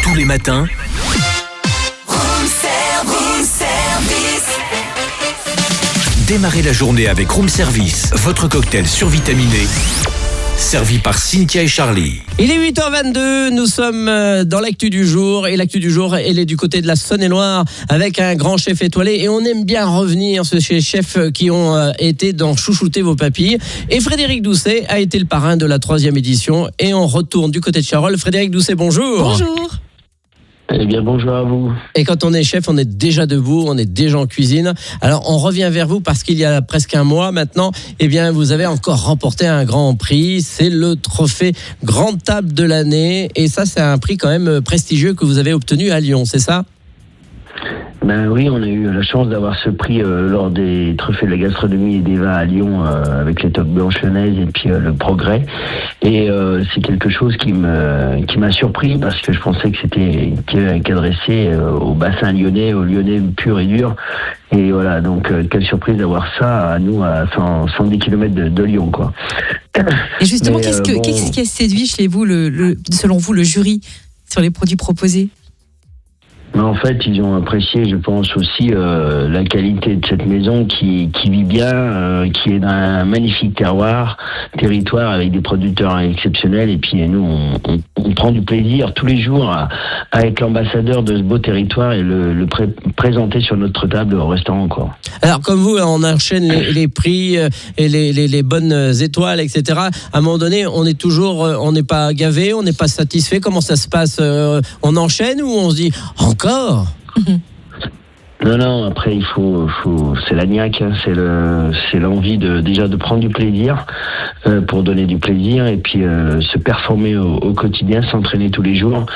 Tous les matins, démarrez la journée avec Room Service, votre cocktail survitaminé, servi par Cynthia et Charlie. Il est 8h22, nous sommes dans l'actu du jour. Et l'actu du jour, elle est du côté de la Saône-et-Loire avec un grand chef étoilé. Et on aime bien revenir sur ces chefs qui ont été dans Chouchouter vos papilles. Et Frédéric Doucet a été le parrain de la 3e édition. Et on retourne du côté de Charolles. Frédéric Doucet, bonjour. Bonjour. Eh bien, bonjour à vous. Et quand on est chef, on est déjà debout, on est déjà en cuisine. Alors, on revient vers vous parce qu'il y a presque un mois maintenant, eh bien, vous avez encore remporté un grand prix. C'est le trophée Grande Table de l'année. Et ça, c'est un prix quand même prestigieux que vous avez obtenu à Lyon, c'est ça ? Ben oui, on a eu la chance d'avoir ce prix lors des trophées de la gastronomie et des vins à Lyon avec les Toques Blanches Lyonnaises et puis le Progrès. Et c'est quelque chose qui m'a surpris parce que je pensais que c'était qu'adressé au bassin lyonnais, aux Lyonnais purs et durs. Et voilà, donc quelle surprise d'avoir ça à nous à 110 km de Lyon, quoi. Et justement, qu'est-ce qui a séduit chez vous, selon vous, le jury sur les produits proposés ? En fait, ils ont apprécié, je pense aussi, la qualité de cette maison qui vit bien, qui est dans un magnifique territoire avec des producteurs exceptionnels. Et puis nous, on prend du plaisir tous les jours à être l'ambassadeur de ce beau territoire et le présenter sur notre table au restaurant, quoi. Alors, comme vous, on enchaîne les prix et les bonnes étoiles, etc. À un moment donné, on n'est pas gavé, on n'est pas satisfait. Comment ça se passe ? On enchaîne ou on se dit encore ? Non, après il faut c'est la niaque, c'est l'envie déjà de prendre du plaisir pour donner du plaisir et puis se performer au quotidien, s'entraîner tous les jours,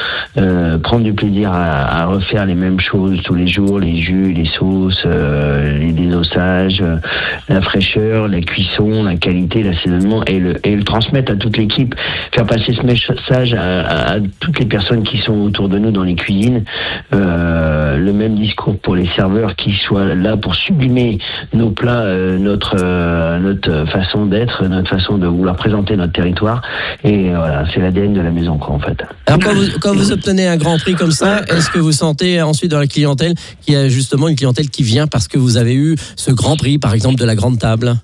prendre du plaisir à refaire les mêmes choses tous les jours, les jus, les sauces, les désossages, la fraîcheur, la cuisson, la qualité, l'assaisonnement et le transmettre à toute l'équipe, faire passer ce message à toutes les personnes qui sont autour de nous dans les cuisines, le même discours pour les serveurs qui soient là pour sublimer nos plats, notre façon d'être, notre façon de vouloir présenter notre territoire. Et voilà, c'est l'ADN de la maison, quoi, en fait. Alors, quand vous obtenez un grand prix comme ça, est-ce que vous sentez ensuite dans la clientèle qu'il y a justement une clientèle qui vient parce que vous avez eu ce grand prix, par exemple, de la Grande Table ?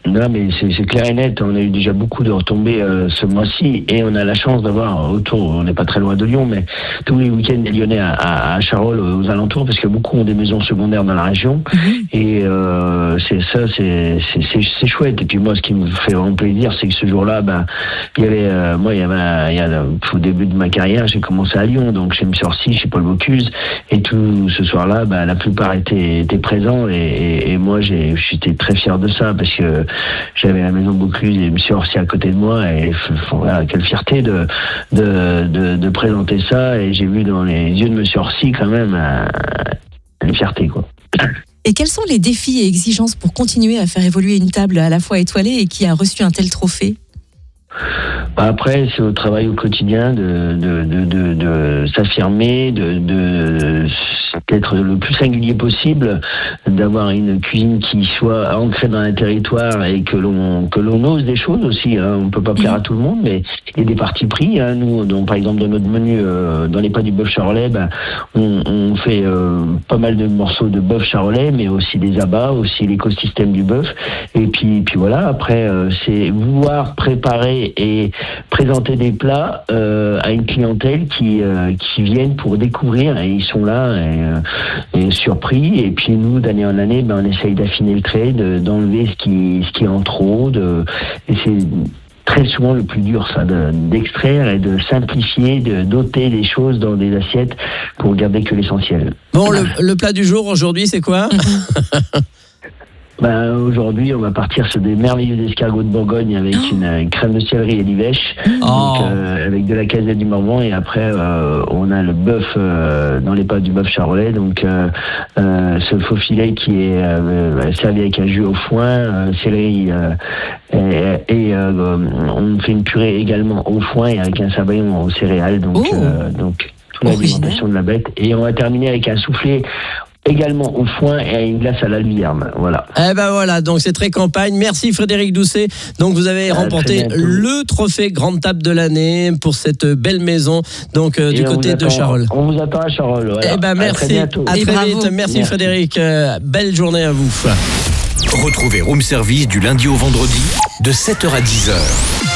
Non, mais c'est clair et net. On a eu déjà beaucoup de retombées ce mois-ci et on a la chance d'avoir autour, on n'est pas très loin de Lyon, mais tous les week-ends des Lyonnais à Charolles, aux alentours, parce que beaucoup ont des maisons secondaires dans la région. Et c'est chouette. Et puis moi, ce qui me fait vraiment plaisir, c'est que ce jour-là, il y avait, au début de ma carrière, j'ai commencé à Lyon, donc chez M. Orsi, chez Paul Bocuse, et tout ce soir-là, la plupart étaient présents et moi, j'étais très fier de ça parce que j'avais la maison Bocuse et M. Orsi à côté de moi et voilà, quelle fierté de présenter ça, et j'ai vu dans les yeux de M. Orsi quand même une fierté, quoi. Et quels sont les défis et exigences pour continuer à faire évoluer une table à la fois étoilée et qui a reçu un tel trophée ? Après, c'est au travail au quotidien de s'affirmer, d'être le plus singulier possible, d'avoir une cuisine qui soit ancrée dans un territoire et que l'on ose des choses aussi. Hein. On peut pas plaire à tout le monde, mais il y a des partis pris. Hein. Nous, donc, par exemple, dans notre menu, dans les plats du bœuf charolais, on fait pas mal de morceaux de bœuf charolais, mais aussi des abats, aussi l'écosystème du bœuf. Et puis voilà. Après, c'est vouloir préparer et présenter des plats à une clientèle qui viennent pour découvrir, et ils sont là et surpris. Et puis nous, d'année en année, on essaye d'affiner le trait, d'enlever ce qui est en trop, et c'est très souvent le plus dur, ça, d'extraire et de simplifier, d'ôter les choses dans des assiettes pour garder que l'essentiel. Bon, le plat du jour aujourd'hui, c'est quoi ? Aujourd'hui, on va partir sur des merveilleux escargots de Bourgogne avec une crème de céleri et d'ivèche, avec de la casette du Morvan, et après on a le bœuf dans les pâtes du bœuf charolais, donc ce faux filet qui est servi avec un jus au foin, céleri et on fait une purée également au foin et avec un sabayon aux céréales, donc toute l'alimentation de la bête, et on va terminer avec un soufflé également au foin et à une glace à la luzerne. Voilà. Eh ben voilà, donc c'est très campagne. Merci Frédéric Doucet. Donc vous avez remporté le trophée Grande Table de l'année pour cette belle maison, donc du côté de Charolles. On vous attend à Charolles. Voilà. Eh ben merci. À très vite. Merci Frédéric. Belle journée à vous. Retrouvez Room Service du lundi au vendredi de 7h à 10h.